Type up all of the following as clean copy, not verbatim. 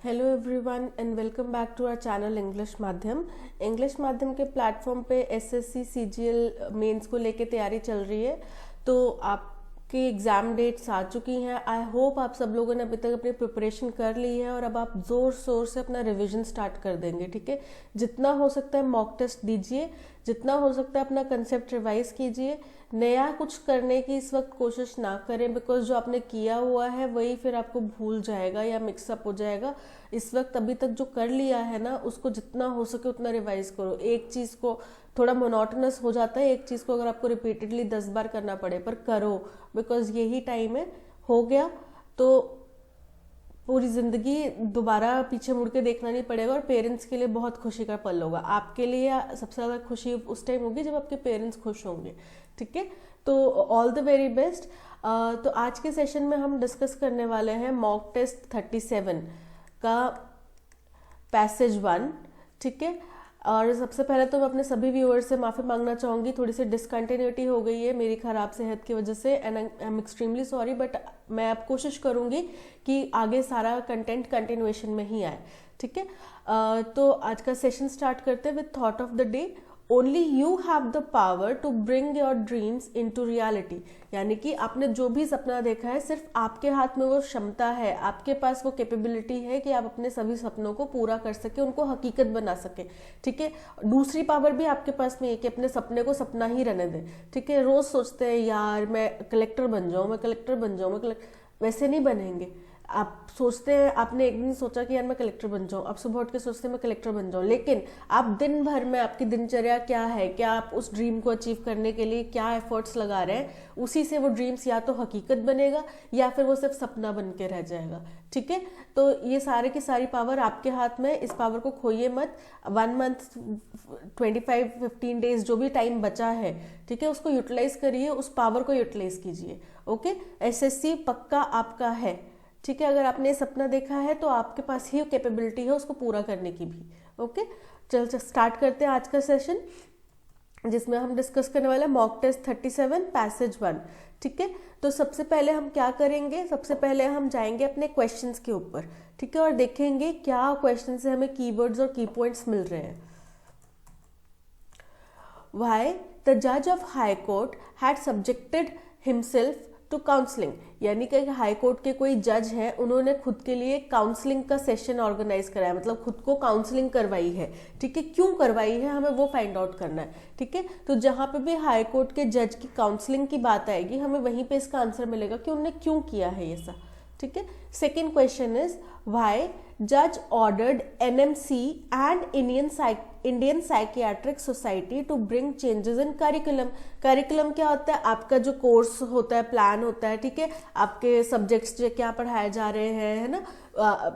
Hello everyone and welcome back to our channel English माध्यम। English माध्यम के platform पे एसएससी सीजीएल मेंस को लेके तैयारी चल रही है। तो आपकी एग्ज़ाम डेट्स आ चुकी हैं। आई होप आप सब लोगों ने अभी तक अपनी प्रिपरेशन कर ली है और अब आप ज़ोर शोर से अपना रिवीजन स्टार्ट कर देंगे। ठीक है, जितना हो सकता है मॉक टेस्ट दीजिए, जितना हो सकता है अपना कंसेप्ट रिवाइज कीजिए। नया कुछ करने की इस वक्त कोशिश ना करें, बिकॉज जो आपने किया हुआ है वही फिर आपको भूल जाएगा या मिक्सअप हो जाएगा। इस वक्त अभी तक जो कर लिया है ना, उसको जितना हो सके उतना रिवाइज करो। एक चीज़ को थोड़ा मोनोटोनस हो जाता है, एक चीज़ को अगर आपको रिपीटेडली 10 बार करना पड़े, पर करो, बिकॉज यही टाइम है। हो गया तो पूरी जिंदगी दोबारा पीछे मुड़ के देखना नहीं पड़ेगा और पेरेंट्स के लिए बहुत खुशी का पल होगा। आपके लिए सबसे ज़्यादा खुशी उस टाइम होगी जब आपके पेरेंट्स खुश होंगे। ठीक है, तो ऑल द वेरी बेस्ट। तो आज के सेशन में हम डिस्कस करने वाले हैं मॉक टेस्ट 37 का पैसेज 1। ठीक है, और सबसे पहले तो मैं अपने सभी व्यूअर्स से माफ़ी मांगना चाहूँगी, थोड़ी सी डिसकंटिन्यूटी हो गई है मेरी ख़राब सेहत की वजह से, and I am extremely sorry. But मैं अब कोशिश करूँगी कि आगे सारा कंटेंट कंटिन्यूएशन में ही आए। ठीक है, तो आज का सेशन स्टार्ट करते हैं with thought of the day. Only you have the power to bring your dreams into reality. यानी कि आपने जो भी सपना देखा है, सिर्फ आपके हाथ में वो क्षमता है, आपके पास वो कैपेबिलिटी है कि आप अपने सभी सपनों को पूरा कर सके, उनको हकीकत बना सके। ठीक है, दूसरी पावर भी आपके पास में है कि अपने सपने को सपना ही रहने दें। ठीक है, रोज सोचते हैं यार मैं कलेक्टर बन जाऊं, मैं कलेक्टर बन जाऊं, वैसे नहीं बनेंगे। आप सोचते हैं, आपने एक दिन सोचा कि यार मैं कलेक्टर बन जाऊं, आप सुबह उठ के सोचते हैं मैं कलेक्टर बन जाऊं, लेकिन आप दिन भर में आपकी दिनचर्या क्या है, क्या आप उस ड्रीम को अचीव करने के लिए क्या एफर्ट्स लगा रहे हैं, उसी से वो ड्रीम्स या तो हकीकत बनेगा या फिर वो सिर्फ सपना बन के रह जाएगा। ठीक है, तो ये सारे की सारी पावर आपके हाथ में, इस पावर को खोइए मत। 1 मंथ 25-15 डेज जो भी टाइम बचा है, ठीक है, उसको यूटिलाइज करिए, उस पावर को यूटिलाइज कीजिए। ओके, एसएससी पक्का आपका है। ठीक है, अगर आपने सपना देखा है तो आपके पास ही कैपेबिलिटी है उसको पूरा करने की भी। ओके, चल स्टार्ट करते हैं आज का सेशन, जिसमें हम डिस्कस करने वाले हैं मॉक टेस्ट 37 पैसेज 1। ठीक है, तो सबसे पहले हम क्या करेंगे, सबसे पहले हम जाएंगे अपने क्वेश्चंस के ऊपर। ठीक है, और देखेंगे क्या क्वेश्चन से हमें कीवर्ड्स और की पॉइंट्स मिल रहे हैं। Why the judge of High Court had subjected himself to counselling. यानी कि हाई कोर्ट के कोई जज हैं, उन्होंने खुद के लिए काउंसलिंग का सेशन ऑर्गेनाइज कराया, मतलब खुद को काउंसलिंग करवाई है। ठीक है, क्यों करवाई है हमें वो फाइंड आउट करना है। ठीक है, तो जहां पे भी हाई कोर्ट के जज की काउंसलिंग की बात आएगी, हमें वहीं पे इसका आंसर मिलेगा कि उन्होंने क्यों किया है ये सब। ठीक है, सेकेंड क्वेश्चन इज व्हाई जज ordered NMC and Indian psychiatric society to bring changes in curriculum. Curriculum क्या होता है, आपका जो कोर्स होता है, प्लान होता है। ठीक है, आपके सब्जेक्ट्स जो क्या पढ़ाए जा रहे हैं, है ना।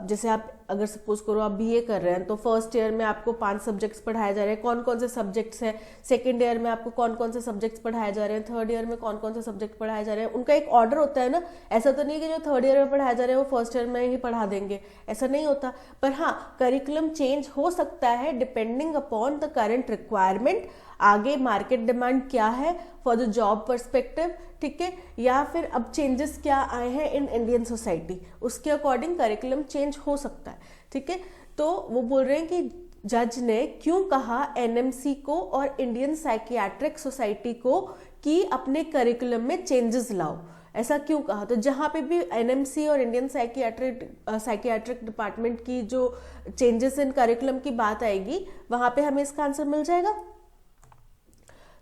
जैसे आप अगर सपोज करो आप बीए कर रहे हैं, तो फर्स्ट ईयर में आपको 5 सब्जेक्ट्स पढ़ाए जा रहे हैं, कौन कौन से सब्जेक्ट्स हैं। सेकेंड ईयर में आपको कौन कौन से सब्जेक्ट्स पढ़ाए जा रहे हैं, थर्ड ईयर में कौन कौन से सब्जेक्ट पढ़ाए जा रहे हैं। उनका एक ऑर्डर होता है ना। ऐसा तो नहीं कि जो थर्ड ईयर में पढ़ाया जा रहे हैं वो फर्स्ट ईयर में ही पढ़ा देंगे, ऐसा नहीं होता। पर हाँ, करिकुलम चेंज हो सकता है depending upon the current requirement. आगे मार्केट डिमांड क्या है फॉर द जॉब पर्सपेक्टिव। ठीक है, या फिर अब चेंजेस क्या आए हैं इन इंडियन सोसाइटी, उसके अकॉर्डिंग करिकुलम चेंज हो सकता है। ठीक है, तो वो बोल रहे हैं कि जज ने क्यों कहा एनएमसी को और इंडियन साइकियाट्रिक सोसाइटी को कि अपने करिकुलम में चेंजेस लाओ। ऐसा क्यों कहा, तो जहां पे भी एनएमसी और इंडियन साइकियाट्रिक डिपार्टमेंट की जो चेंजेस इन करिकुलम की बात आएगी, वहां पे हमें इसका आंसर मिल जाएगा।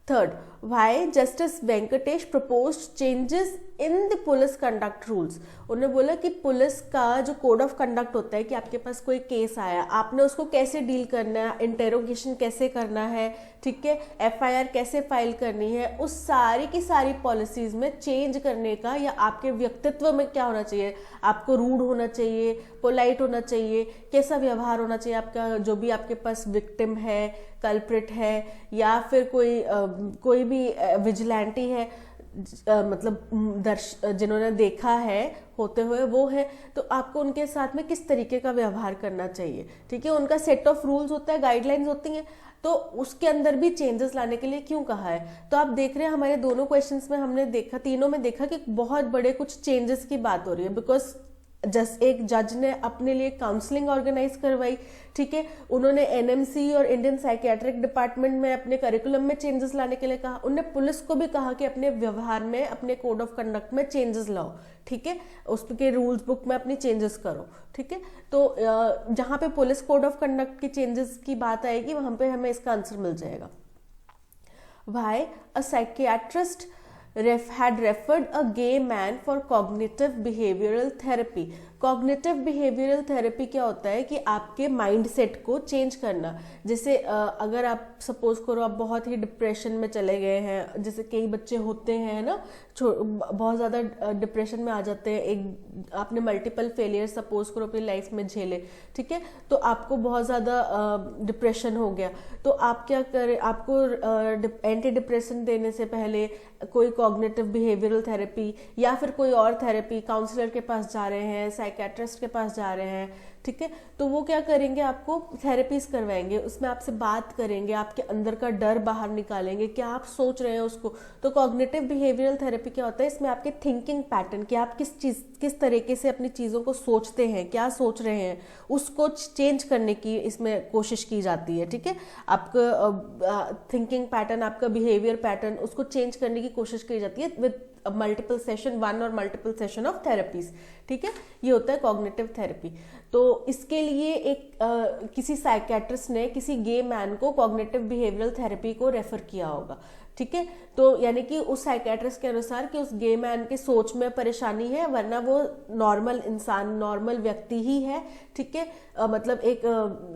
Third, why justice Venkatesh proposed changes in the police conduct rules. उन्होंने बोला कि पुलिस का जो कोड ऑफ कंडक्ट होता है कि आपके पास कोई केस आया, आपने उसको कैसे डील करना है, इंटेरोगेशन कैसे करना है, ठीक है, एफआईआर कैसे फाइल करनी है, उस सारी की सारी पॉलिसीज में चेंज करने का, या आपके व्यक्तित्व में क्या होना चाहिए, आपको रूड होना चाहिए, पोलाइट होना चाहिए, कैसा व्यवहार होना चाहिए आपका, जो भी आपके पास विक्टिम है, कल्प्रिट है, या फिर कोई भी विजिलेंटी है, मतलब जिन्होंने देखा है होते हुए वो है, तो आपको उनके साथ में किस तरीके का व्यवहार करना चाहिए। ठीक है, उनका सेट ऑफ रूल्स होता है, गाइडलाइंस होती हैं, तो उसके अंदर भी चेंजेस लाने के लिए क्यों कहा है। तो आप देख रहे हैं हमारे दोनों क्वेश्चंस में हमने देखा, तीनों में देखा कि बहुत बड़े कुछ चेंजेस की बात हो रही है, बिकॉज जस्ट एक जज ने अपने लिए काउंसलिंग ऑर्गेनाइज करवाई, ठीक है, उन्होंने एनएमसी और इंडियन साइकियाट्रिक डिपार्टमेंट में अपने करिकुलम में चेंजेस लाने के लिए कहा, उन्होंने पुलिस को भी कहा कि अपने व्यवहार में, अपने कोड ऑफ कंडक्ट में चेंजेस लाओ, ठीक है, उसके रूल्स बुक में अपनी चेंजेस करो, ठीक है। तो जहां पे पुलिस कोड ऑफ कंडक्ट की चेंजेस की बात आएगी वहां पे हमें इसका आंसर मिल जाएगा। Why a psychiatrist had referred a gay man for cognitive behavioral therapy। Cognitive behavioural therapy क्या होता है कि आपके माइंडसेट को चेंज करना। जैसे अगर आप सपोज करो आप बहुत ही डिप्रेशन में चले गए हैं, जैसे कई बच्चे होते हैं ना, बहुत ज़्यादा डिप्रेशन में आ जाते हैं, एक आपने मल्टीपल फेलियर सपोज करो अपनी लाइफ में झेले, ठीक है, तो आपको बहुत ज़्यादा डिप्रेशन हो गया, तो आप क्या करें, आपको एंटी डिप्रेशन देने से पहले कोई कॉग्निटिव बिहेवियरल थेरेपी या फिर कोई और थेरेपी, काउंसलर के पास जा रहे हैं, साइकियाट्रिस्ट के पास जा रहे हैं, ठीक है, तो वो क्या करेंगे, आपको थेरेपीज करवाएंगे, उसमें आपसे बात करेंगे, आपके अंदर का डर बाहर निकालेंगे, क्या आप सोच रहे हैं उसको। तो कॉग्निटिव बिहेवियरल थेरेपी क्या होता है, इसमें आपके थिंकिंग पैटर्न, कि आप किस तरीके से अपनी चीज़ों को सोचते हैं, क्या सोच रहे हैं, उसको चेंज करने की इसमें कोशिश की जाती है, ठीक है। आपका थिंकिंग पैटर्न, आपका बिहेवियर पैटर्न, उसको चेंज करने की कोशिश की जाती है विद मल्टीपल सेशन, वन और मल्टीपल सेशन ऑफ थेरेपीज, ठीक है, ये होता है कॉग्निटिव थेरेपी। तो इसके लिए किसी साइकियाट्रिस्ट ने किसी गे मैन को कॉग्निटिव बिहेवियरल थेरेपी को रेफर किया होगा, ठीक है, तो यानी कि उस साइकियाट्रिस्ट के अनुसार कि उस गे मैन के सोच में परेशानी है, वरना वो नॉर्मल इंसान, नॉर्मल व्यक्ति ही है, ठीक है, मतलब एक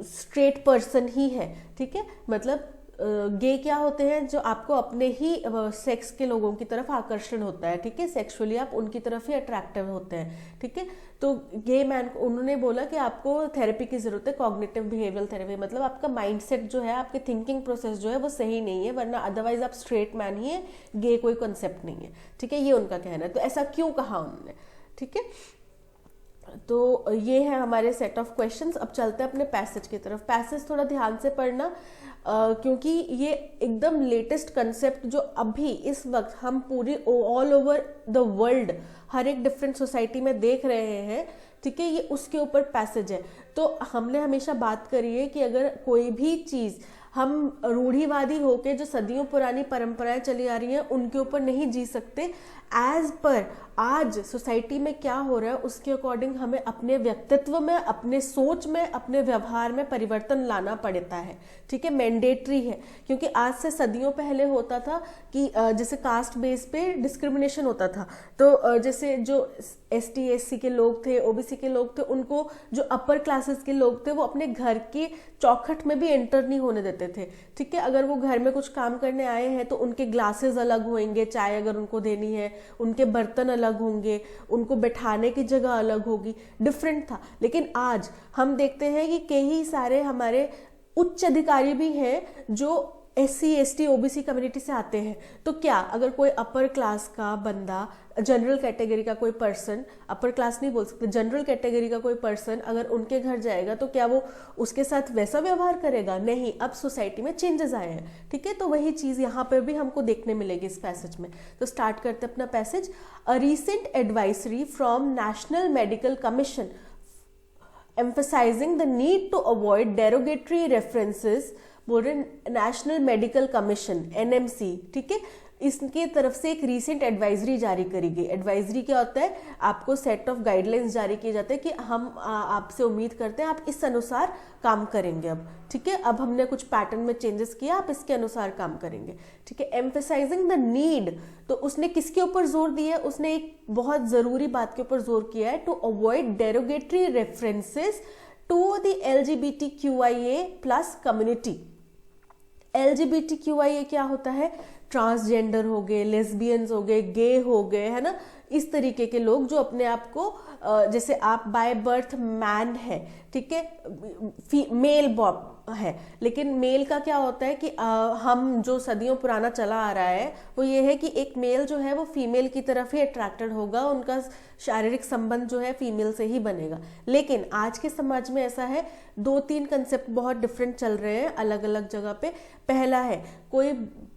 स्ट्रेट पर्सन ही है, ठीक है, मतलब गे क्या होते हैं, जो आपको अपने ही सेक्स के लोगों की तरफ आकर्षण होता है, ठीक है, सेक्सुअली आप उनकी तरफ ही अट्रैक्टिव होते हैं, ठीक है। तो गे मैन को उन्होंने बोला कि आपको थेरेपी की जरूरत है, कॉग्निटिव बिहेवियरल थेरेपी, मतलब आपका माइंडसेट जो है, आपके थिंकिंग प्रोसेस जो है वो सही नहीं है, वरना अदरवाइज आप स्ट्रेट मैन ही है, गे कोई कॉन्सेप्ट नहीं है, ठीक है, ये उनका कहना है। तो ऐसा क्यों कहा उन्होंने, ठीक है। तो ये है हमारे सेट ऑफ क्वेश्चंस। अब चलते हैं अपने पैसेज की तरफ। पैसेज थोड़ा ध्यान से पढ़ना, क्योंकि ये एकदम लेटेस्ट कंसेप्ट जो अभी इस वक्त हम पूरी ऑल ओवर द वर्ल्ड हर एक डिफरेंट सोसाइटी में देख रहे हैं, ठीक है, ये उसके ऊपर पैसेज है। तो हमने हमेशा बात करी है कि अगर कोई भी चीज़ हम रूढ़िवादी होके जो सदियों पुरानी परंपराएं चली आ रही हैं उनके ऊपर नहीं जी सकते, एज पर आज सोसाइटी में क्या हो रहा है उसके अकॉर्डिंग हमें अपने व्यक्तित्व में, अपने सोच में, अपने व्यवहार में परिवर्तन लाना पड़ता है, ठीक है, मैंडेटरी है। क्योंकि आज से सदियों पहले होता था कि जैसे कास्ट बेस पे डिस्क्रिमिनेशन होता था, तो जैसे जो ST SC के लोग थे, OBC के लोग थे, उनको जो अपर क्लासेस के लोग थे वो अपने घर की चौखट में भी एंटर नहीं होने देते थे, ठीक है। अगर वो घर में कुछ काम करने आए हैं तो उनके ग्लासेस अलग होंगे, चाय अगर उनको देनी है, उनके बर्तन अलग होंगे, उनको बैठाने की जगह अलग होगी, डिफरेंट था। लेकिन आज हम देखते हैं कि कई सारे हमारे उच्च अधिकारी भी हैं जो SC ST OBC कम्युनिटी से आते हैं। तो क्या अगर कोई अपर क्लास का बंदा, जनरल कैटेगरी का कोई पर्सन, अपर क्लास नहीं बोल सकते, जनरल कैटेगरी का कोई पर्सन अगर उनके घर जाएगा तो क्या वो उसके साथ वैसा व्यवहार करेगा? नहीं। अब सोसाइटी में चेंजेस आए हैं, ठीक है। तो वही चीज़ यहाँ पर भी हमको देखने मिलेगी इस पैसेज में। तो स्टार्ट करते अपना passage. A recent advisory from national medical commission emphasizing the need to avoid derogatory references, बोल रहे नेशनल मेडिकल कमीशन NMC, ठीक है, इसकी तरफ से एक रीसेंट एडवाइजरी जारी करी गई। एडवाइजरी क्या होता है? आपको सेट ऑफ गाइडलाइंस जारी किए जाते हैं कि हम आपसे उम्मीद करते हैं आप इस अनुसार काम करेंगे अब, ठीक है। अब हमने कुछ पैटर्न में चेंजेस किया, आप इसके अनुसार काम करेंगे, ठीक है। एम्फेसाइजिंग द नीड, तो उसने किसके ऊपर जोर दिया है? उसने एक बहुत जरूरी बात के ऊपर जोर किया है, to avoid derogatory references to the LGBTQIA+ community. LGBTQIA क्या होता है? ट्रांसजेंडर हो गए, लेस्बियंस हो गए, गे हो गए, है ना, इस तरीके के लोग जो अपने आप को, जैसे आप बाय बर्थ मैन है, ठीक है, मेल है, लेकिन मेल का क्या होता है कि हम जो सदियों पुराना चला आ रहा है वो ये है कि एक मेल जो है वो फीमेल की तरफ ही अट्रैक्टेड होगा, उनका शारीरिक संबंध जो है फीमेल से ही बनेगा। लेकिन आज के समाज में ऐसा है, 2-3 कंसेप्ट बहुत डिफरेंट चल रहे हैं अलग अलग जगह पे। पहला है, कोई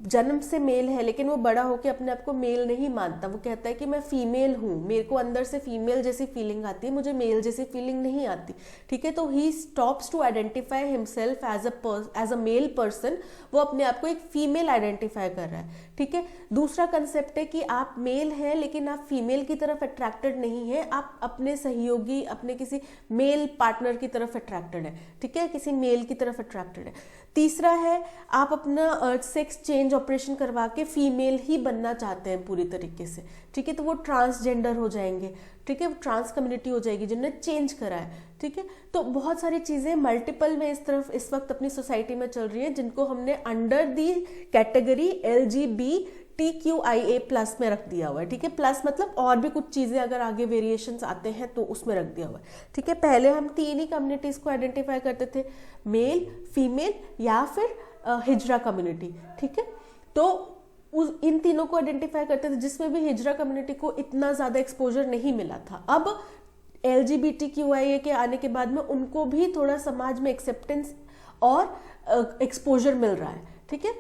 जन्म से मेल है लेकिन वो बड़ा होकर अपने आप को मेल नहीं मानता, वो कहता है कि मैं फीमेल फीमेल हूँ, मेरे को अंदर से फीमेल जैसी फीलिंग आती है, मुझे मेल जैसी फीलिंग नहीं आती, ठीक है। तो he stops to identify himself as a male person, वो अपने आप को एक फीमेल आइडेंटिफाई कर रहा है, ठीक है। दूसरा कंसेप्ट है कि आप मेल हैं लेकिन आप फीमेल की तरफ अट्रैक्टेड नहीं है, आप अपने सहयोगी, अपने किसी मेल पार्टनर की तरफ अट्रैक्टेड है, ठीक है, किसी मेल की तरफ अट्रैक्टेड है। तीसरा है आप अपना सेक्स चेंज ऑपरेशन करवा के फीमेल ही बनना चाहते हैं पूरी तरीके से, ठीक है, तो वो ट्रांसजेंडर हो जाएंगे, ठीक है, वो ट्रांस कम्युनिटी हो जाएगी जिन्होंने चेंज करा है, ठीक है। तो बहुत सारी चीजें मल्टीपल में इस वक्त अपनी सोसाइटी में चल रही है, जिनको हमने अंडर दी कैटेगरी LGBTQIA+ में रख दिया हुआ है, ठीक है। प्लस मतलब और भी कुछ चीजें अगर आगे वेरिएशंस आते हैं तो उसमें रख दिया हुआ है, ठीक है। पहले हम 3 ही कम्युनिटीज को आइडेंटिफाई करते थे, मेल, फीमेल या फिर हिजरा कम्युनिटी, ठीक है। तो इन तीनों को आइडेंटिफाई करते थे, जिसमें भी हिजरा कम्युनिटी को इतना ज्यादा एक्सपोजर नहीं मिला था। अब LGBTQIA के आने के बाद में उनको भी थोड़ा समाज में एक्सेप्टेंस और एक्सपोजर मिल रहा है, ठीक है।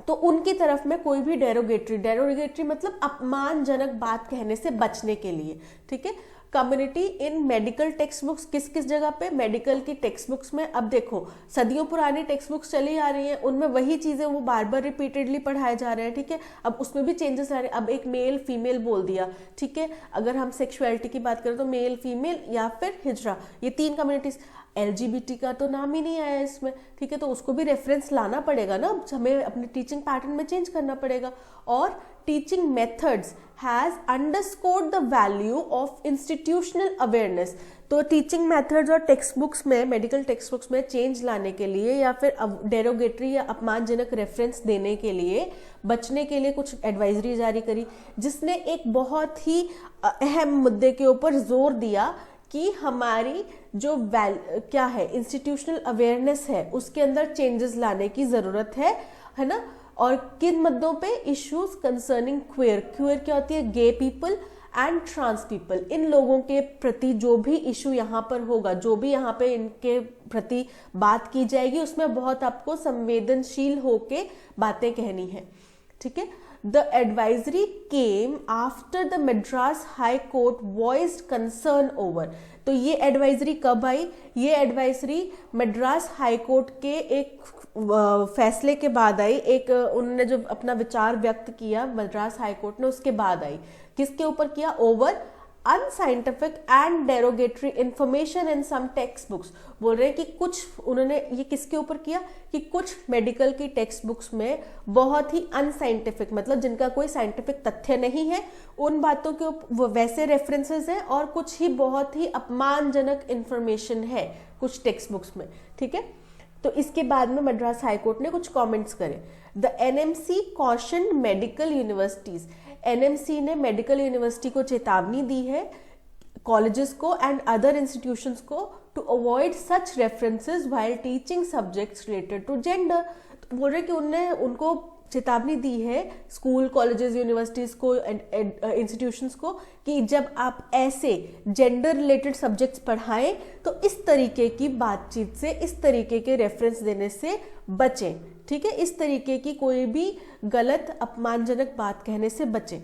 तो उनकी तरफ में कोई भी डेरोगेटरी मतलब अपमानजनक बात कहने से बचने के लिए, ठीक है। Community in medical text books, किस किस जगह पे मेडिकल की टेक्स्ट बुक्स में, अब देखो सदियों पुरानी टेक्स्ट बुक्स चली आ रही हैं, उनमें वही चीजें वो बार बार रिपीटेडली पढ़ाए जा रहे हैं, ठीक है। अब उसमें भी चेंजेस आ रहे हैं, अब एक मेल फीमेल बोल दिया, ठीक है। अगर हम सेक्सुअलिटी की बात करें तो मेल फीमेल या फिर हिजरा, ये 3 कम्युनिटीज। LGBT का तो नाम ही नहीं आया इसमें, ठीक है, तो उसको भी रेफरेंस लाना पड़ेगा ना, हमें अपने टीचिंग पैटर्न में चेंज करना पड़ेगा। और teaching methods has underscored the value of institutional awareness. तो टीचिंग मेथड्स और टेक्स्ट बुक्स में, मेडिकल टेक्स्ट बुक्स में चेंज लाने के लिए या फिर डेरोगेटरी या अपमानजनक रेफरेंस देने के लिए, बचने के लिए कुछ एडवाइजरी जारी करी, जिसने एक बहुत ही अहम मुद्दे के ऊपर जोर दिया कि हमारी जो क्या है इंस्टीट्यूशनल अवेयरनेस है, उसके अंदर चेंजेस लाने की जरूरत है ना। और किन मुद्दों पे? इश्यूज कंसर्निंग क्वेयर क्या होती है? Gay people and trans people. इन लोगों के प्रति जो भी इशू यहाँ पर होगा, जो भी यहाँ पे इनके प्रति बात की जाएगी, उसमें बहुत आपको संवेदनशील होके बातें कहनी है, ठीक है। The advisory came after the Madras High Court voiced concern over। तो ये एडवाइजरी कब आई? ये एडवाइजरी मद्रास हाई कोर्ट के एक फैसले के बाद आई, एक उन्होंने जो अपना विचार व्यक्त किया मद्रास हाई कोर्ट ने, उसके बाद आई। किसके ऊपर किया? Over unscientific and derogatory information in some text books. बोल रहे हैं कि कुछ उन्होंने ये किसके ऊपर किया कि कुछ मेडिकल की टेक्स्ट बुक्स में बहुत ही अनसाइंटिफिक, मतलब जिनका कोई साइंटिफिक तथ्य नहीं है, उन बातों के वो वैसे रेफरेंसेस हैं, और कुछ ही बहुत ही अपमानजनक इंफॉर्मेशन है कुछ टेक्स्ट बुक्स में, ठीक है। तो इसके बाद में मद्रास हाई कोर्ट ने कुछ कमेंट्स करे। The NMC cautioned medical universities. NMC ने मेडिकल यूनिवर्सिटी को चेतावनी दी है, कॉलेजेस को एंड अदर इंस्टीट्यूशंस को, to avoid such references while teaching subjects related to gender. बोल रहे कि उनने उनको चेतावनी दी है स्कूल, कॉलेजेस, यूनिवर्सिटीज को, इंस्टीट्यूशंस को, कि जब आप ऐसे जेंडर रिलेटेड सब्जेक्ट्स पढ़ाएं तो इस तरीके की बातचीत से, इस तरीके के रेफरेंस देने से बचें, ठीक है। इस तरीके की कोई भी गलत अपमानजनक बात कहने से बचें।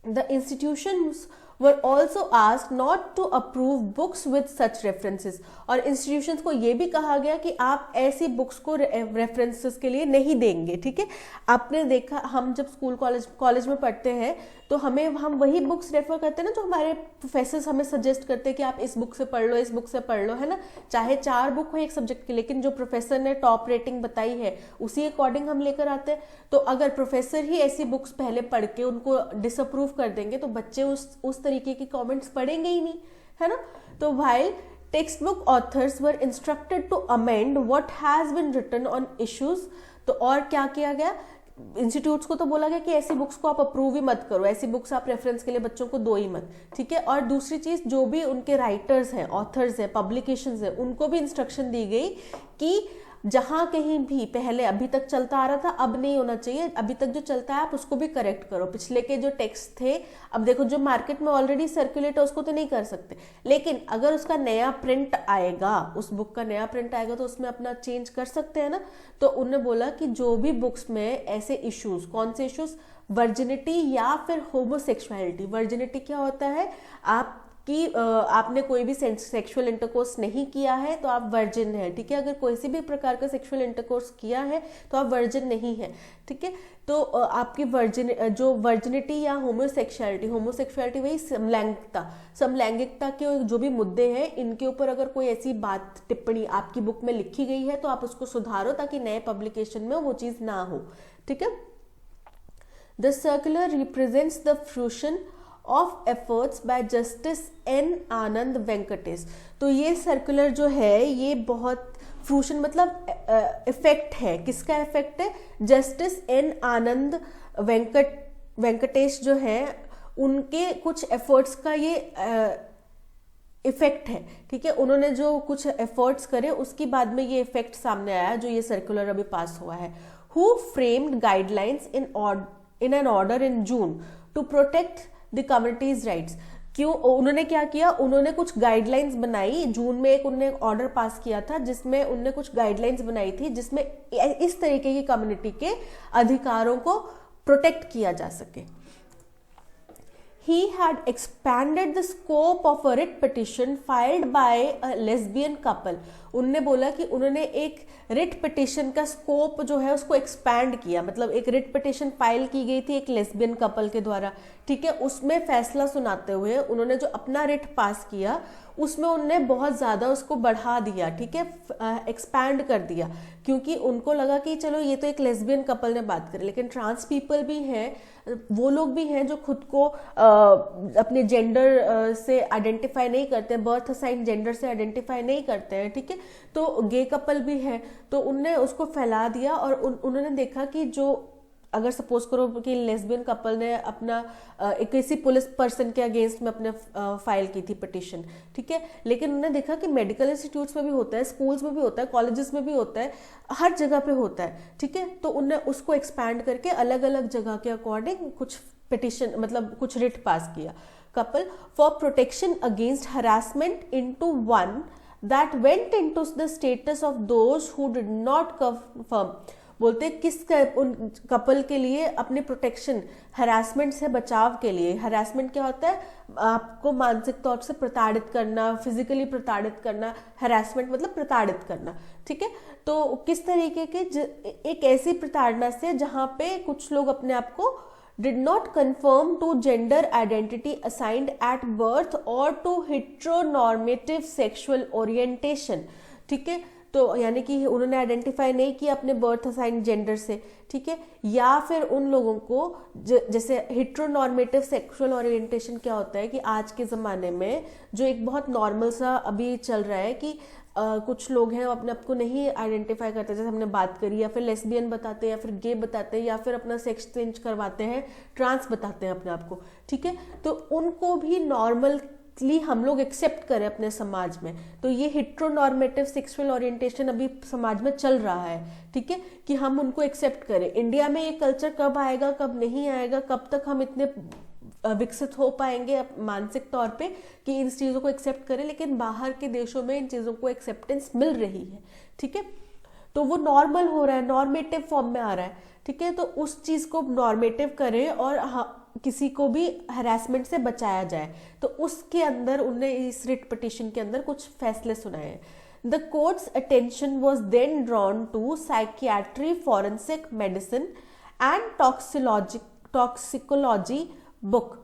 The institutions were also asked not to approve books with such references। और इंस्टीट्यूशंस को ये भी कहा गया कि आप ऐसी बुक्स को रेफरेंसेस के लिए नहीं देंगे, ठीक है। आपने देखा, हम जब स्कूल कॉलेज में पढ़ते हैं तो हम वही बुक्स रेफर करते हैं ना जो हमारे प्रोफेसर्स हमें सजेस्ट करते हैं कि आप इस बुक से पढ़ लो, इस बुक से पढ़ लो, है ना। चाहे 4 बुक हो एक सब्जेक्ट की, लेकिन जो प्रोफेसर ने टॉप रेटिंग बताई है उसी अकॉर्डिंग हम लेकर आते हैं। तो अगर प्रोफेसर ही ऐसी बुक्स पहले पढ़ के उनको डिसअप्रूव कर देंगे तो बच्चे उस तरीके की कमेंट्स पढ़ेंगे ही नहीं, है ना। तो while text book authors were instructed to amend what has been written on issues. तो और क्या किया गया? इंस्टीट्यूट्स को तो बोला गया कि ऐसी बुक्स को आप अप्रूव ही मत करो, ऐसी बुक्स आप रेफरेंस के लिए बच्चों को दो ही मत, ठीक है। और दूसरी चीज, जो भी उनके राइटर्स हैं, ऑथर्स हैं, पब्लिकेशंस हैं, उनको भी इंस्ट्रक्शन दी गई कि जहां कहीं भी पहले अभी तक चलता आ रहा था अब नहीं होना चाहिए, अभी तक जो चलता है आप उसको भी करेक्ट करो। पिछले के जो टेक्स्ट थे, अब देखो जो मार्केट में ऑलरेडी सर्कुलेट है उसको तो नहीं कर सकते, लेकिन अगर उसका नया प्रिंट आएगा, उस बुक का नया प्रिंट आएगा तो उसमें अपना चेंज कर सकते हैं ना। तो उन्होंने बोला कि जो भी बुक्स में ऐसे इश्यूज, कौन से इश्यूज, वर्जिनिटी या फिर होमोसेक्सुअलिटी। वर्जिनिटी क्या होता है, आपने कोई भी सेक्सुअल इंटरकोर्स नहीं किया है तो आप वर्जिन है, ठीक है। अगर कोई सी भी प्रकार का सेक्सुअल इंटरकोर्स किया है तो आप वर्जिन नहीं है, ठीक है। तो आपकी वर्जिनिटी या होमोसेक्सुअलिटी वही समलैंगिकता के जो भी मुद्दे हैं, इनके ऊपर अगर कोई ऐसी बात टिप्पणी आपकी बुक में लिखी गई है तो आप उसको सुधारो ताकि नए पब्लिकेशन में वो चीज ना हो, ठीक है। The circular represents the fruition of efforts by justice N Anand Venkatesh. तो ये सर्कुलर जो है ये बहुत फ्रूशन मतलब इफेक्ट है, किसका इफेक्ट है, जस्टिस एन आनंद वेंकटेश जो है उनके कुछ एफर्ट्स का ये इफेक्ट है, ठीक है। उन्होंने जो कुछ एफर्ट्स करे उसके बाद में ये इफेक्ट सामने आया जो ये सर्कुलर अभी पास हुआ है। Who framed guidelines in an order in June to protect the community's rights. क्यों उन्होंने क्या किया, उन्होंने कुछ गाइडलाइंस बनाई, जून में एक उन्होंने ऑर्डर पास किया था जिसमें उन्होंने कुछ गाइडलाइंस बनाई थी जिसमें इस तरीके की कम्युनिटी के अधिकारों को प्रोटेक्ट किया जा सके। He had expanded the scope of a writ petition filed by a lesbian couple. उनने बोला कि उन्होंने एक रिट पिटिशन का स्कोप जो है उसको एक्सपैंड किया, मतलब एक रिट पिटिशन फाइल की गई थी एक लेस्बियन कपल के द्वारा, ठीक है। उसमें फैसला सुनाते हुए उन्होंने जो अपना रिट पास किया उसमें उन्होंने बहुत ज़्यादा उसको बढ़ा दिया, ठीक है, एक्सपैंड कर दिया, क्योंकि उनको लगा कि चलो ये तो एक लेस्बियन कपल ने बात करी, लेकिन ट्रांस पीपल भी हैं, वो लोग भी हैं जो खुद को अपने जेंडर से आइडेंटिफाई नहीं करते, बर्थ असाइन जेंडर से आइडेंटिफाई नहीं करते हैं, ठीक है। तो गे कपल भी है, तो उनने उसको फैला दिया और उन्होंने देखा कि जो अगर सपोज करो कि लेस्बियन कपल ने अपना किसी पुलिस पर्सन के अगेंस्ट में अपने फाइल की थी पिटिशन, ठीक है, लेकिन उन्होंने देखा कि मेडिकल इंस्टीट्यूट्स में भी होता है, स्कूल्स में भी होता है, कॉलेजेस में भी होता है, हर जगह पे होता है, ठीक है। तो उन्होंने उसको एक्सपैंड करके अलग अलग जगह के अकॉर्डिंग कुछ पिटिशन मतलब कुछ रिट पास किया। Couple for protection against harassment into one that went into the status of those who did not confirm। बोलते किस उन कपल के लिए अपने प्रोटेक्शन, हरासमेंट से बचाव के लिए। हरासमेंट क्या होता है, आपको मानसिक तौर से प्रताड़ित करना, फिजिकली प्रताड़ित करना, हरासमेंट मतलब प्रताड़ित करना, ठीक है। तो किस तरीके के एक ऐसी प्रताड़ना से जहां पे कुछ लोग अपने आप को did not conform to gender identity assigned at birth or to heteronormative sexual orientation, ठीक है। तो यानी कि उन्होंने आइडेंटिफाई नहीं किया अपने बर्थ असाइंड जेंडर से, ठीक है, या फिर उन लोगों को जैसे हेटेरोनॉर्मेटिव सेक्सुअल ओरिएंटेशन क्या होता है कि आज के ज़माने में जो एक बहुत नॉर्मल सा अभी चल रहा है कि कुछ लोग हैं वो अपने आप को नहीं आइडेंटिफाई करते, जैसे हमने बात करी, या फिर लेस्बियन बताते हैं या फिर गे बताते हैं या फिर अपना सेक्स चेंज करवाते हैं, ट्रांस बताते हैं अपने आप को, ठीक है। तो उनको भी नॉर्मली हम लोग एक्सेप्ट करें अपने समाज में, तो ये हेटेरोनॉर्मेटिव सेक्सुअल ओरिएंटेशन अभी समाज में चल रहा है, ठीक है, कि हम उनको एक्सेप्ट करें। इंडिया में ये कल्चर कब आएगा कब नहीं आएगा, कब तक हम इतने विकसित हो पाएंगे मानसिक तौर पे कि इन चीज़ों को एक्सेप्ट करें, लेकिन बाहर के देशों में इन चीज़ों को एक्सेप्टेंस मिल रही है, ठीक है। तो वो नॉर्मल हो रहा है, नॉर्मेटिव फॉर्म में आ रहा है, ठीक है। तो उस चीज़ को नॉर्मेटिव करें और किसी को भी हरासमेंट से बचाया जाए, तो उसके अंदर उनने इस रिट पिटिशन के अंदर कुछ फैसले सुनाए हैं। The court's attention was then drawn to psychiatry, forensic medicine and toxicology book.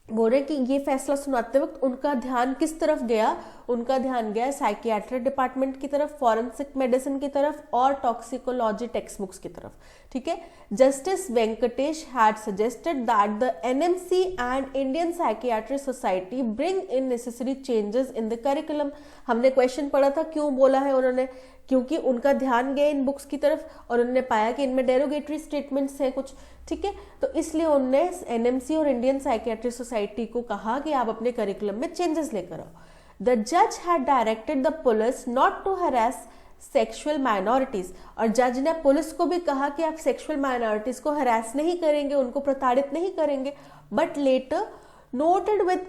बोल रहे कि ये फैसला सुनाते वक्त उनका ध्यान किस तरफ गया, उनका ध्यान गया साइकियाट्री डिपार्टमेंट की तरफ, फॉरेंसिक मेडिसिन की तरफ और टॉक्सिकोलॉजी टेक्स्ट बुक्स की तरफ, ठीक है। Justice Venkatesh had suggested that the NMC and Indian psychiatry society bring in necessary changes in the curriculum. हमने क्वेश्चन पढ़ा था क्यों बोला है उन्होंने, क्योंकि उनका ध्यान गया इन बुक्स की तरफ और उन्होंने पाया कि इनमें डेरोगेटरी स्टेटमेंट्स हैं कुछ, ठीक है। तो इसलिए उन्होंने एनएमसी और इंडियन साइकियाट्री सोसाइटी को कहा कि आप अपने करिकुलम में चेंजेस लेकर आओ। द जज had directed the police not to harass sexual minorities. और जज ने पुलिस को भी कहा कि आप सेक्सुअल माइनॉरिटीज को हरास नहीं करेंगे, उनको प्रताड़ित नहीं करेंगे, but later noted with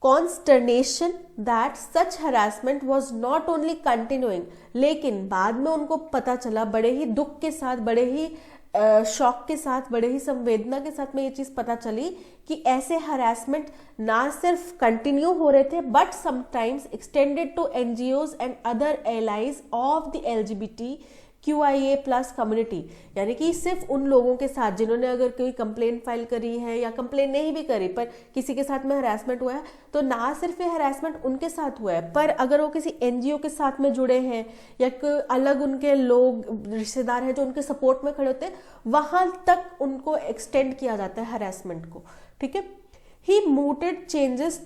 consternation that such harassment was not only continuing, लेकिन बाद में उनको पता चला, बड़े ही दुख के साथ, बड़े ही शॉक के साथ, बड़े ही संवेदना के साथ में ये चीज पता चली कि ऐसे हरासमेंट ना सिर्फ कंटिन्यू हो रहे थे but sometimes extended to NGOs and other allies of the LGBTQIA+ community. यानी कि सिर्फ उन लोगों के साथ जिन्होंने अगर कोई कंप्लेन फाइल करी है या कंप्लेन नहीं भी करी पर किसी के साथ में हरासमेंट हुआ है, तो ना सिर्फ ये हरासमेंट उनके साथ हुआ है, पर अगर वो किसी एनजीओ के साथ में जुड़े हैं या कोई अलग उनके लोग रिश्तेदार हैं जो उनके सपोर्ट में खड़े होते हैं, वहां तक उनको एक्सटेंड किया जाता है हरासमेंट को। ठीक है। He mooted changes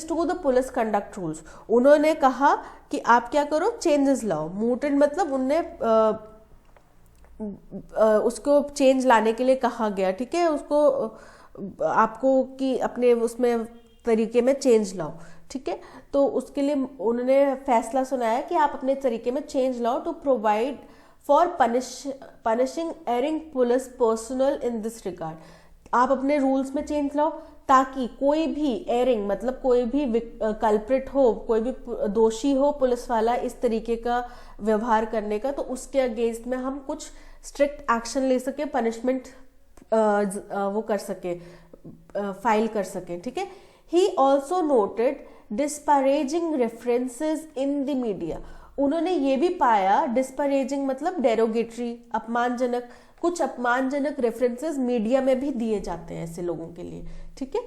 to the police conduct rules. उन्होंने कहा कि आप क्या करो, चेंजेस लाओ। mooted मतलब उनने उसको चेंज लाने के लिए कहा गया। ठीक है, उसको आपको कि अपने उसमें तरीके में चेंज लाओ। ठीक है, तो उसके लिए उन्होंने फैसला सुनाया कि आप अपने तरीके में चेंज लाओ to provide for punishing erring police personnel in this regard. आप अपने रूल्स में चेंज लाओ ताकि कोई भी एरिंग मतलब कोई भी कल्प्रिट हो, कोई भी दोषी हो पुलिस वाला इस तरीके का व्यवहार करने का, तो उसके अगेंस्ट में हम कुछ स्ट्रिक्ट एक्शन ले सके, पनिशमेंट वो कर सके, फाइल कर सके। ठीक है। He also noted disparaging references in the media. उन्होंने ये भी पाया, डिस्परेजिंग मतलब डेरोगेटरी, अपमानजनक, कुछ अपमानजनक रेफरेंसेस मीडिया में भी दिए जाते हैं ऐसे लोगों के लिए। ठीक है।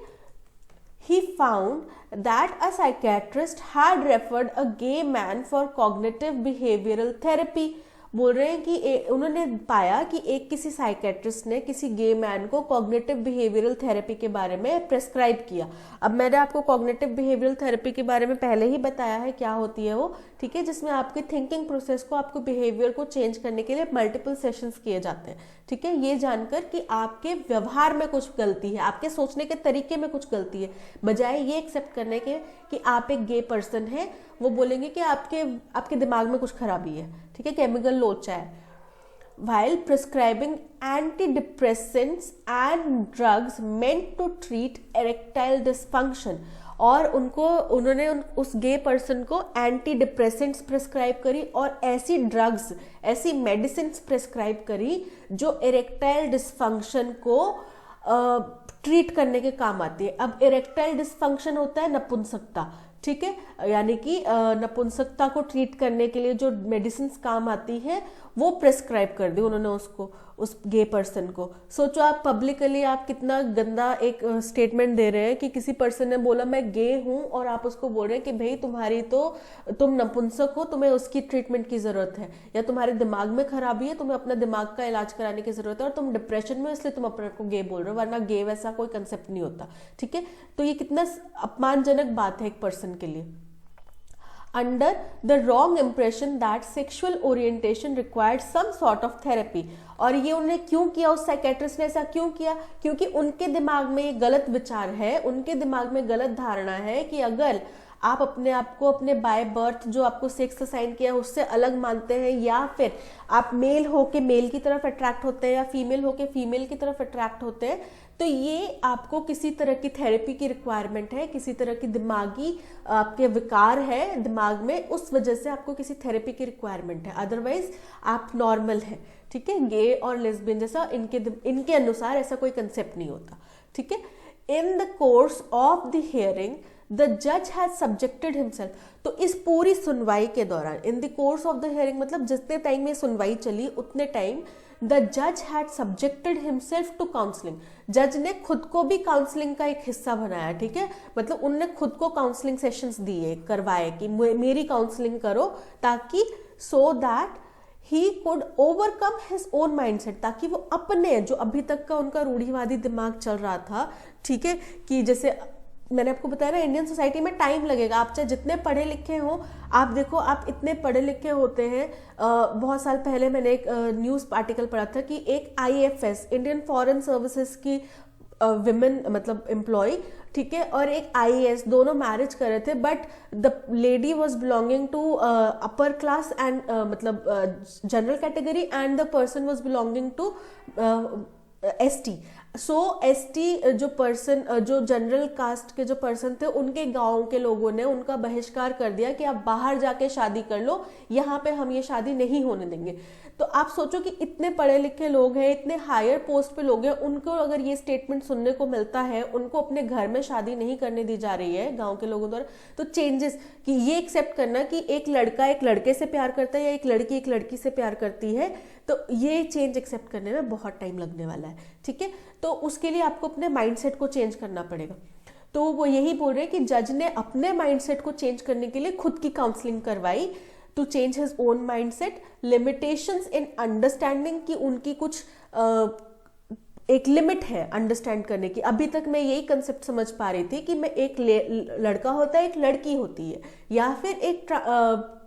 He found that a psychiatrist had referred a gay man for cognitive behavioral therapy। बोल रहे हैं कि उन्होंने पाया कि किसी साइकेट्रिस्ट ने किसी गे मैन को कॉग्निटिव बिहेवियरल थेरेपी के बारे में प्रेस्क्राइब किया। अब मैंने आपको कॉग्निटिव बिहेवियरल थेरेपी के बारे में पहले ही बताया है क्या होती है वो। ठीक है, जिसमें आपके थिंकिंग प्रोसेस को, आपको बिहेवियर को चेंज करने के लिए मल्टीपल सेशंस किए जाते हैं। ठीक है, ये जानकर कि आपके व्यवहार में कुछ गलती है, आपके सोचने के तरीके में कुछ गलती है, बजाय ये एक्सेप्ट करने के कि आप एक गे पर्सन है, वो बोलेंगे कि आपके दिमाग में कुछ खराबी है। ठीक है, केमिकल लोचा है। While prescribing antidepressants and drugs meant to treat erectile dysfunction, और उन्होंने उस गे पर्सन को एंटी डिप्रेसेंट्स प्रेस्क्राइब करी और ऐसी ड्रग्स, ऐसी मेडिसिन प्रेस्क्राइब करी जो इरेक्टाइल डिस्फंक्शन को ट्रीट करने के काम आती है। अब इरेक्टाइल डिस्फंक्शन होता है नपुंसकता। ठीक है, यानी कि नपुंसकता को ट्रीट करने के लिए जो मेडिसिन काम आती है वो प्रेस्क्राइब कर दी उन्होंने उसको, उस गे पर्सन को। सोचो आप पब्लिकली आप कितना गंदा एक स्टेटमेंट दे रहे हैं कि किसी पर्सन ने बोला मैं गे हूं और आप उसको बोल रहे हैं कि भाई तुम नपुंसक हो, तुम्हें उसकी ट्रीटमेंट की जरूरत है, या तुम्हारे दिमाग में खराबी है, तुम्हें अपना दिमाग का इलाज कराने की जरूरत है, और तुम डिप्रेशन में इसलिए तुम अपने को गे बोल रहे हो, वरना गे वैसा कोई कंसेप्ट नहीं होता। ठीक है, तो ये कितना अपमानजनक बात है एक पर्सन के लिए। Under the wrong impression that sexual orientation required some sort of therapy। और ये उन्होंने क्यों किया, उस साइकेट्रिस्ट ने ऐसा क्यों किया? क्योंकि उनके दिमाग में ये गलत विचार है, उनके दिमाग में गलत धारणा है कि अगर आप अपने आप को अपने बाय बर्थ जो आपको सेक्स असाइन किया उससे अलग मानते हैं, या फिर आप मेल होके मेल की तरफ अट्रैक्ट होते हैं या फीमेल होके फीमेल की तरफ अट्रैक्ट होते हैं, तो ये आपको किसी तरह की थेरेपी की रिक्वायरमेंट है, किसी तरह की दिमागी आपके विकार है दिमाग में, उस वजह से आपको किसी थेरेपी की रिक्वायरमेंट है, अदरवाइज आप नॉर्मल है। ठीक है, गे और लेस्बियन जैसा इनके अनुसार ऐसा कोई कंसेप्ट नहीं होता। ठीक है, in the course of the hearing the जज हैज सब्जेक्टेड हिमसेल्फ। तो इस पूरी सुनवाई के दौरान, in the course of the hearing मतलब जितने टाइम में सुनवाई चली उतने टाइम, द जज had subjected himself to counselling. जज ने खुद को भी काउंसलिंग का एक हिस्सा बनाया। ठीक है, मतलब उनने खुद को काउंसलिंग सेशंस दिए, करवाए कि मेरी काउंसलिंग करो, ताकि so that he could overcome his own mindset, ताकि वो अपने जो अभी तक का उनका रूढ़िवादी दिमाग चल रहा था, ठीक है, कि जैसे मैंने आपको बताया ना, इंडियन सोसाइटी में टाइम लगेगा। आप चाहे जितने पढ़े लिखे हो, आप देखो आप इतने पढ़े लिखे होते हैं। बहुत साल पहले मैंने एक न्यूज़ आर्टिकल पढ़ा था कि एक IFS, इंडियन फॉरेन सर्विसेज की विमेन मतलब एम्प्लॉय, ठीक है, और एक IAS, दोनों मैरिज कर रहे थे, but the lady was belonging to upper class and मतलब general category, and the person was belonging to ST. So ST जो पर्सन, जो जनरल कास्ट के जो पर्सन थे, उनके गांव के लोगों ने उनका बहिष्कार कर दिया कि आप बाहर जाके शादी कर लो, यहाँ पे हम ये शादी नहीं होने देंगे. तो आप सोचो कि इतने पढ़े लिखे लोग हैं, इतने हायर पोस्ट पे लोग हैं, उनको अगर ये स्टेटमेंट सुनने को मिलता है, उनको अपने घर में शादी नहीं करने दी जा रही है गांव के लोगों द्वारा, तो चेंजेस कि ये एक्सेप्ट करना कि एक लड़का एक लड़के से प्यार करता है या एक लड़की से प्यार करती है, तो ये चेंज एक्सेप्ट करने में बहुत टाइम लगने वाला है. ठीक है, तो उसके लिए आपको अपने माइंडसेट को चेंज करना पड़ेगा. तो वो यही बोल रहे हैं कि जज ने अपने माइंडसेट को चेंज करने के लिए खुद की काउंसलिंग करवाई, to change his own mindset. Limitations in understanding की उनकी कुछ एक लिमिट है अंडरस्टैंड करने की. अभी तक मैं यही कंसेप्ट समझ पा रही थी कि मैं एक लड़का होता है, एक लड़की होती है, या फिर एक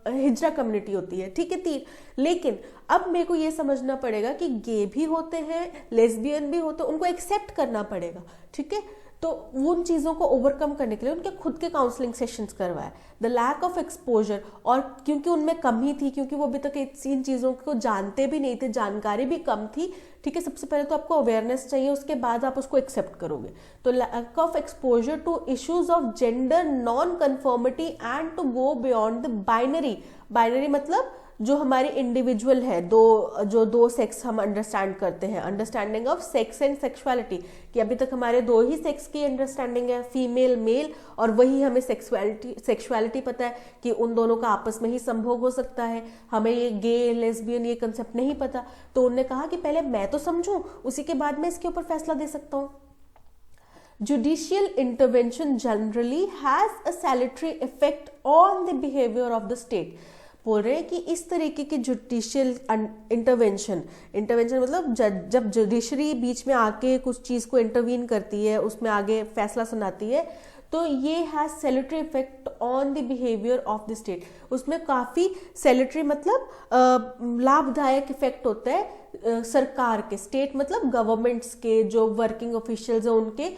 हिजरा कम्युनिटी होती है. ठीक है, 3. लेकिन अब मेरे को ये समझना पड़ेगा कि गे भी होते हैं, लेस्बियन भी होते हैं, उनको एक्सेप्ट करना पड़ेगा. ठीक है, तो उन चीज़ों को ओवरकम करने के लिए उनके खुद के काउंसलिंग सेशंस करवाए. द लैक ऑफ एक्सपोजर, और क्योंकि उनमें कमी थी, क्योंकि वो अभी तक इन चीज़ों को जानते भी नहीं थे, जानकारी भी कम थी. ठीक है, सबसे पहले तो आपको अवेयरनेस चाहिए, उसके बाद आप उसको एक्सेप्ट करोगे. तो lack of exposure to issues of gender non conformity and to go beyond the binary. Binary मतलब जो हमारे इंडिविजुअल है, दो सेक्स हम अंडरस्टैंड करते हैं, understanding of sex and sexuality, कि अभी तक हमारे 2 ही सेक्स की अंडरस्टैंडिंग है, फीमेल मेल, और वही हमें सेक्सुअलिटी पता है कि उन दोनों का आपस में ही संभोग हो सकता है. हमें ये गे लेस्बियन ये कंसेप्ट नहीं पता. तो उन्होंने कहा कि पहले मैं तो समझूं, उसी के बाद मैं इसके ऊपर फैसला दे सकता हूं. Judicial intervention generally has a salutary effect on the behavior of the state. बोल रहे हैं कि इस तरीके की जुडिशियल इंटरवेंशन मतलब जब जुडिशरी बीच में आके कुछ चीज़ को इंटरवीन करती है, उसमें आगे फैसला सुनाती है, तो ये has salutary effect on the behaviour of the state. उसमें काफ़ी सैल्यूटरी मतलब लाभदायक इफेक्ट होता है सरकार के, स्टेट मतलब गवर्नमेंट्स के जो वर्किंग ऑफिशियल्स हैं उनके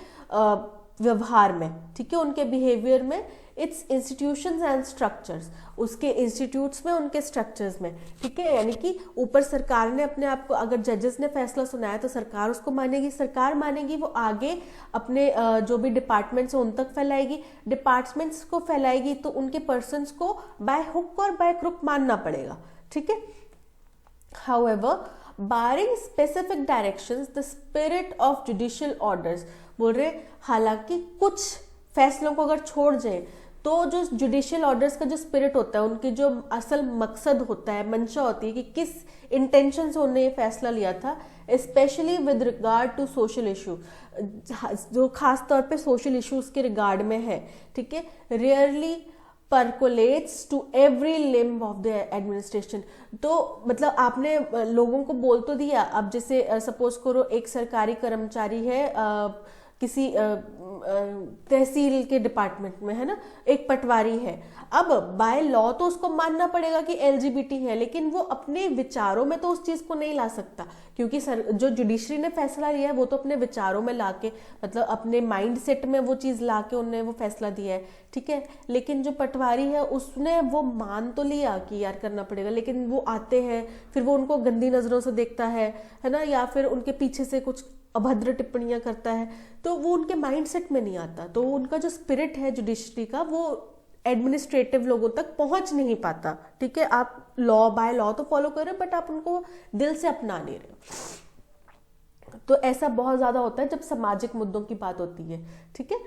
व्यवहार में. ठीक है, उनके बिहेवियर में, इट्स इंस्टीट्यूशंस एंड स्ट्रक्चर्स, उसके इंस्टीट्यूट्स में, उनके स्ट्रक्चर्स में. ठीक है, यानी कि ऊपर सरकार ने अपने आप को, अगर जजेस ने फैसला सुनाया तो सरकार उसको मानेगी, सरकार मानेगी, वो आगे अपने जो भी डिपार्टमेंट्स हैं उन तक फैलाएगी, डिपार्टमेंट्स को फैलाएगी, तो उनके पर्सन्स को बाय हुक और बाय क्रुक मानना पड़ेगा. ठीक है, however barring specific directions the spirit of judicial orders. बोल रहे हालांकि कुछ फैसलों को अगर छोड़ जाए तो जो जुडिशियल ऑर्डर्स का जो स्पिरिट होता है, उनकी जो असल मकसद होता है, मंशा होती है कि किस इंटेंशन से उन्होंने ये फैसला लिया था, specially with regard to social issue, जो खास तौर पे सोशल इश्यूज के रिगार्ड में है. ठीक है, rarely percolates to every limb of the administration. तो मतलब आपने लोगों को बोल तो दिया, अब जैसे सपोज करो एक सरकारी कर्मचारी है किसी तहसील के डिपार्टमेंट में, है ना, एक पटवारी है. अब बाय लॉ तो उसको मानना पड़ेगा कि LGBT है, लेकिन वो अपने विचारों में तो उस चीज को नहीं ला सकता, क्योंकि जो जुडिशरी ने फैसला लिया है वो तो अपने विचारों में लाके, मतलब अपने माइंड सेट में वो चीज लाके उन्होंने वो फैसला दिया है. ठीक है, लेकिन जो पटवारी है उसने वो मान तो लिया कि यार करना पड़ेगा, लेकिन वो आते हैं फिर वो उनको गंदी नजरों से देखता है ना, या फिर उनके पीछे से कुछ अभद्र टिप्पणियां करता है, तो वो उनके माइंडसेट में नहीं आता. तो उनका जो स्पिरिट है जुडिशरी का, वो एडमिनिस्ट्रेटिव लोगों तक पहुंच नहीं पाता. ठीक है, आप लॉ बाय लॉ तो फॉलो कर रहे हो, बट आप उनको दिल से अपना नहीं रहे हो. तो ऐसा बहुत ज्यादा होता है जब सामाजिक मुद्दों की बात होती है. ठीक है,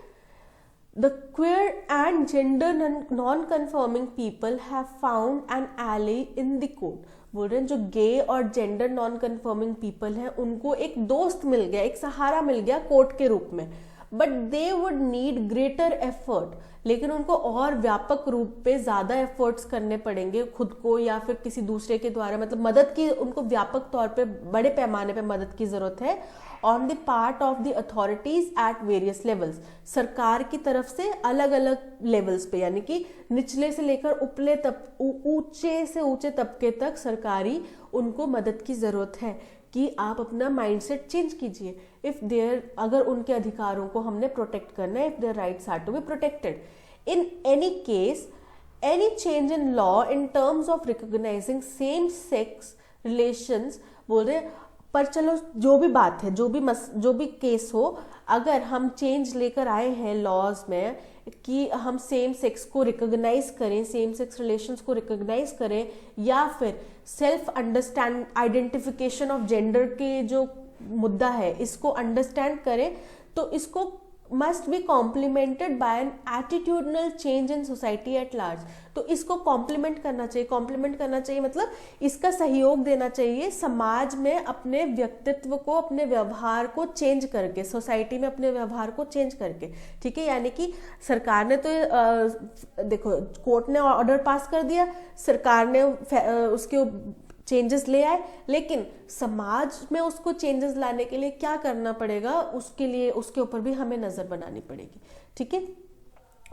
The queer and gender non-conforming people have found an ally in the court. बोल रहे हैं जो गे और जेंडर नॉन कन्फर्मिंग पीपल हैं उनको एक दोस्त मिल गया, एक सहारा मिल गया कोर्ट के रूप में. But they would need greater effort, लेकिन उनको और व्यापक रूप पे ज्यादा एफर्ट्स करने पड़ेंगे खुद को या फिर किसी दूसरे के द्वारा, मतलब मदद की उनको व्यापक तौर पे बड़े पैमाने पे मदद की जरूरत है. On the part of the authorities at various levels, सरकार की तरफ से अलग अलग लेवल्स पे, यानी कि निचले से लेकर ऊंचे से ऊंचे तबके तक सरकारी उनको मदद की जरूरत है. कि आप अपना माइंडसेट चेंज कीजिए। इफ देयर, अगर उनके अधिकारों को हमने प्रोटेक्ट करना है, if their rights are to be protected. In any case any change in law in terms of recognising same sex relations, बोल रहे पर चलो जो भी बात है, जो भी केस हो, अगर हम चेंज लेकर आए हैं लॉज में कि हम सेम सेक्स को रिकॉग्नाइज करें, सेम सेक्स रिलेशंस को रिकॉग्नाइज करें, या फिर self understand identification of gender के जो मुद्दा है इसको अंडरस्टैंड करें, तो इसको must be complemented by an attitudinal change in society at large. तो इसको कॉम्प्लीमेंट करना चाहिए मतलब इसका सहयोग देना चाहिए समाज में, अपने व्यक्तित्व को, अपने व्यवहार को चेंज करके, सोसाइटी में अपने व्यवहार को चेंज करके, ठीक है। यानी कि सरकार ने तो देखो कोर्ट ने ऑर्डर पास कर दिया, सरकार ने उसके चेंजेस ले आए, लेकिन समाज में उसको चेंजेस लाने के लिए क्या करना पड़ेगा, उसके लिए उसके ऊपर भी हमें नजर बनानी पड़ेगी, ठीक है।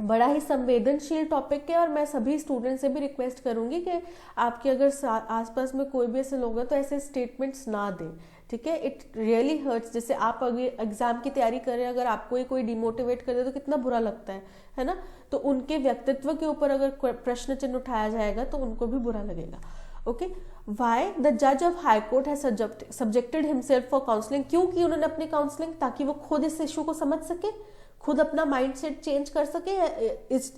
बड़ा ही संवेदनशील टॉपिक है और मैं सभी स्टूडेंट से भी रिक्वेस्ट करूंगी कि आपके अगर आसपास में कोई भी ऐसे लोग हैं तो ऐसे स्टेटमेंट्स ना दें, ठीक है। It really hurts. जैसे आप अगर एग्जाम की तैयारी कर रहे हैं, अगर आपको कोई डिमोटिवेट कर दे तो कितना बुरा लगता है ना। तो उनके व्यक्तित्व के ऊपर अगर प्रश्न चिन्ह उठाया जाएगा तो उनको भी बुरा लगेगा। ओके, वाई द जज of high court has subjected himself for counselling, क्योंकि उन्होंने अपनी काउंसलिंग ताकि वो खुद इस इशू को समझ सके, खुद अपना माइंडसेट चेंज कर सके इस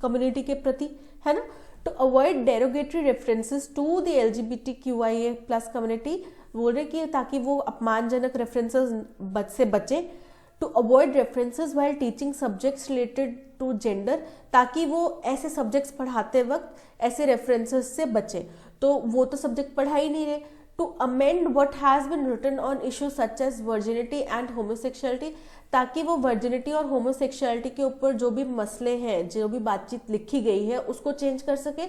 कम्युनिटी के प्रति, है ना। To avoid derogatory references to the LGBTQIA+ community, बोल रहे कि ताकि वो अपमानजनक रेफरेंसेस से बचे। To avoid references while teaching subjects related to gender, ताकि वो ऐसे सब्जेक्ट्स पढ़ाते वक्त ऐसे रेफरेंसेस से बचे, तो वो तो सब्जेक्ट पढ़ा ही नहीं रहे। To amend what has been written on issues such as virginity and homosexuality, ताकि वो वर्जिनिटी और होमोसेक्सुअलिटी के ऊपर जो भी मसले हैं, जो भी बातचीत लिखी गई है उसको चेंज कर सके।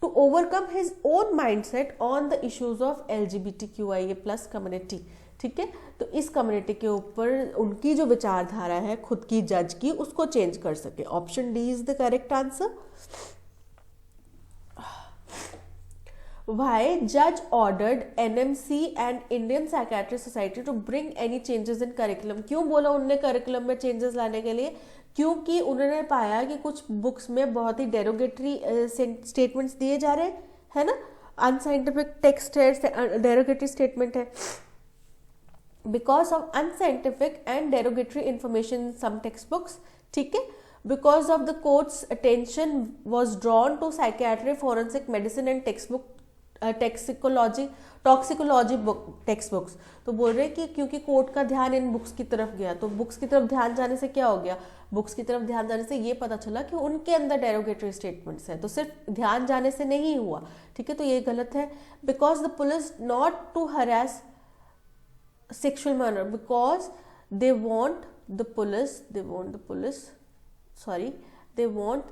To overcome his own mindset on the issues of LGBTQIA+ community, ठीक है। तो इस कम्युनिटी के ऊपर उनकी जो विचारधारा है खुद की जज की, उसको चेंज कर सके। Option D is the correct answer. Why judge ordered NMC and Indian Psychiatric Society to bring any changes in curriculum? क्यों बोला उन्होंने करिकुलम में चेंजेस लाने के लिए? क्योंकि उन्होंने पाया कि कुछ बुक्स में बहुत ही डेरोगेटरी स्टेटमेंट्स दिए जा रहे हैं, है ना। अनसाइंटिफिक टेक्स्ट है, डेरोगेटरी स्टेटमेंट है। Because of unscientific and derogatory information in some text books, ठीक है। Because of the court's attention was drawn to psychiatry, forensic medicine and toxicology text books. तो बोल रहे कि क्योंकि कोर्ट का ध्यान इन बुक्स की तरफ गया, तो बुक्स की तरफ ध्यान जाने से क्या हो गया, बुक्स की तरफ ध्यान जाने से ये पता चला कि उनके अंदर डेरोगेटरी स्टेटमेंट्स हैं, तो सिर्फ ध्यान जाने से नहीं हुआ, ठीक है। तो ये गलत है। Because the police not to harass sexual manner, because they want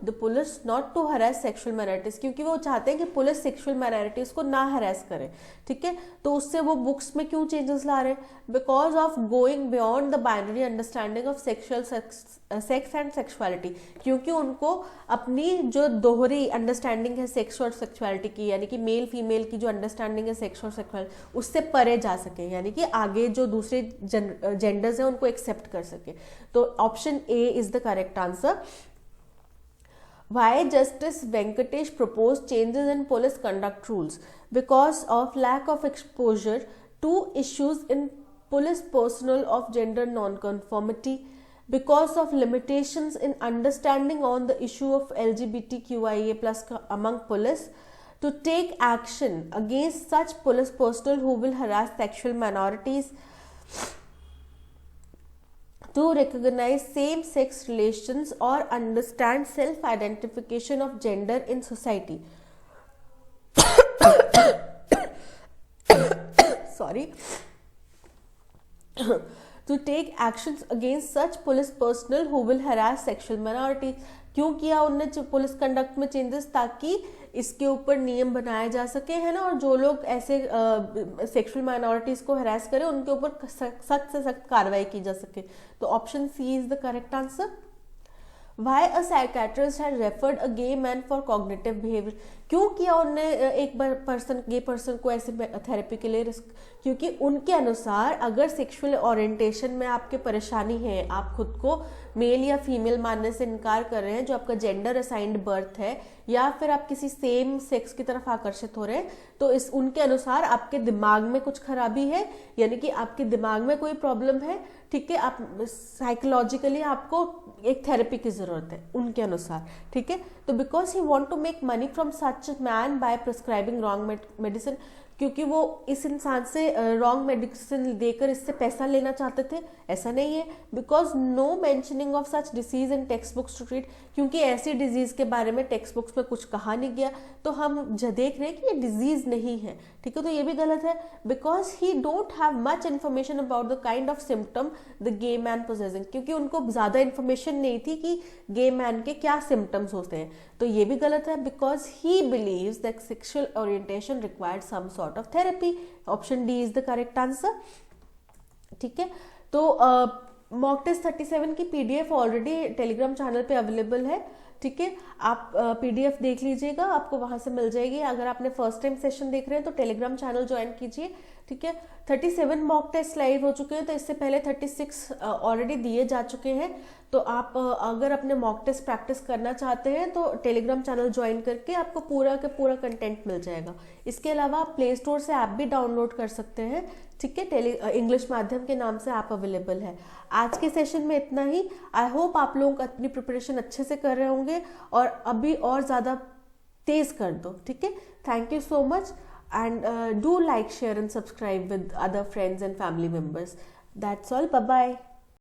the police not to harass sexual minorities, क्योंकि वो चाहते हैं कि पुलिस सेक्सुअल माइनॉरिटीज को ना हरास करे, ठीक है। तो उससे वो बुक्स में क्यों चेंजेस ला रहे हैं? Because of going beyond the binary understanding of sexual sex and sexuality, क्योंकि उनको अपनी जो दोहरी अंडरस्टैंडिंग है सेक्स और सेक्सुअलिटी की, यानी कि मेल फीमेल की जो अंडरस्टैंडिंग है सेक्स और सेक्सुअलिटी, उससे परे जा सके, यानी कि आगे जो दूसरे जेंडर्स हैं उनको एक्सेप्ट कर सके। तो option A is the correct answer. Why Justice Venkatesh proposed changes in police conduct rules? Because of lack of exposure to issues in police personnel of gender non-conformity, because of limitations in understanding on the issue of LGBTQIA+ among police, to take action against such police personnel who will harass sexual minorities, to recognize same-sex relations or understand self-identification of gender in society. Sorry. To take actions against such police personnel who will harass sexual minorities. क्यों किया उन्होंने police conduct में changes? ताकि इसके ऊपर नियम बनाए जा सके, है ना, और जो लोग ऐसे सेक्सुअल माइनॉरिटीज को हरास करें उनके ऊपर सख्त से सख्त कार्रवाई की जा सके। तो option C is the correct answer. Why a psychiatrist had referred a gay man for cognitive behavior? क्यों किया उनने एक गे पर्सन को ऐसे थेरेपी के लिए? क्योंकि उनके अनुसार अगर सेक्सुअल ओरिएंटेशन में आपके परेशानी है, आप खुद को मेल या फीमेल मानने से इनकार कर रहे हैं, जो आपका जेंडर असाइंड बर्थ है, या फिर आप किसी सेम सेक्स की तरफ आकर्षित हो रहे हैं, तो इस उनके अनुसार आपके दिमाग में कुछ खराबी है, यानी कि आपके दिमाग में कोई प्रॉब्लम है, ठीक है, आप साइकोलॉजिकली आपको एक थेरेपी की जरूरत है उनके अनुसार, ठीक है। तो because he want to make money from such man by prescribing wrong medicine, क्योंकि वो इस इंसान से रॉन्ग मेडिसिन देकर इससे पैसा लेना चाहते थे, ऐसा नहीं है। Because no mentioning of such disease in text books to treat, क्योंकि ऐसी डिजीज के बारे में टेक्स्ट बुक्स में कुछ कहा नहीं गया, तो हम देख रहे हैं कि ये डिजीज नहीं है, ठीक है, तो ये भी गलत है। Because he don't have much information about the kind of symptom the gay man possessing, क्योंकि उनको ज्यादा इन्फॉर्मेशन नहीं थी कि गे मैन के क्या सिम्टम्स होते हैं, तो ये भी गलत है। Because he believes that sexual orientation required some sort of therapy, option D is the correct answer, ठीक है। तो मॉक टेस्ट 37 की पीडीएफ ऑलरेडी टेलीग्राम चैनल पे अवेलेबल है, ठीक है, आप पीडीएफ देख लीजिएगा, आपको वहां से मिल जाएगी। अगर आपने फर्स्ट टाइम सेशन देख रहे हैं तो टेलीग्राम चैनल ज्वाइन कीजिए, ठीक है। 37 मॉक टेस्ट लाइव हो चुके हैं, तो इससे पहले 36 ऑलरेडी दिए जा चुके हैं। तो आप अगर अपने मॉक टेस्ट प्रैक्टिस करना चाहते हैं तो टेलीग्राम चैनल ज्वाइन करके आपको पूरा का पूरा कंटेंट मिल जाएगा। इसके अलावा आप प्ले स्टोर से ऐप भी डाउनलोड कर सकते हैं, ठीक है, इंग्लिश माध्यम के नाम से ऐप अवेलेबल है। आज के सेशन में इतना ही। आई होप आप लोग अपनी प्रिपरेशन अच्छे से कर रहे होंगे और अभी और ज़्यादा तेज कर दो, ठीक है। Thank you so much and do like, share and subscribe with other friends and family members. That's all. Bye bye.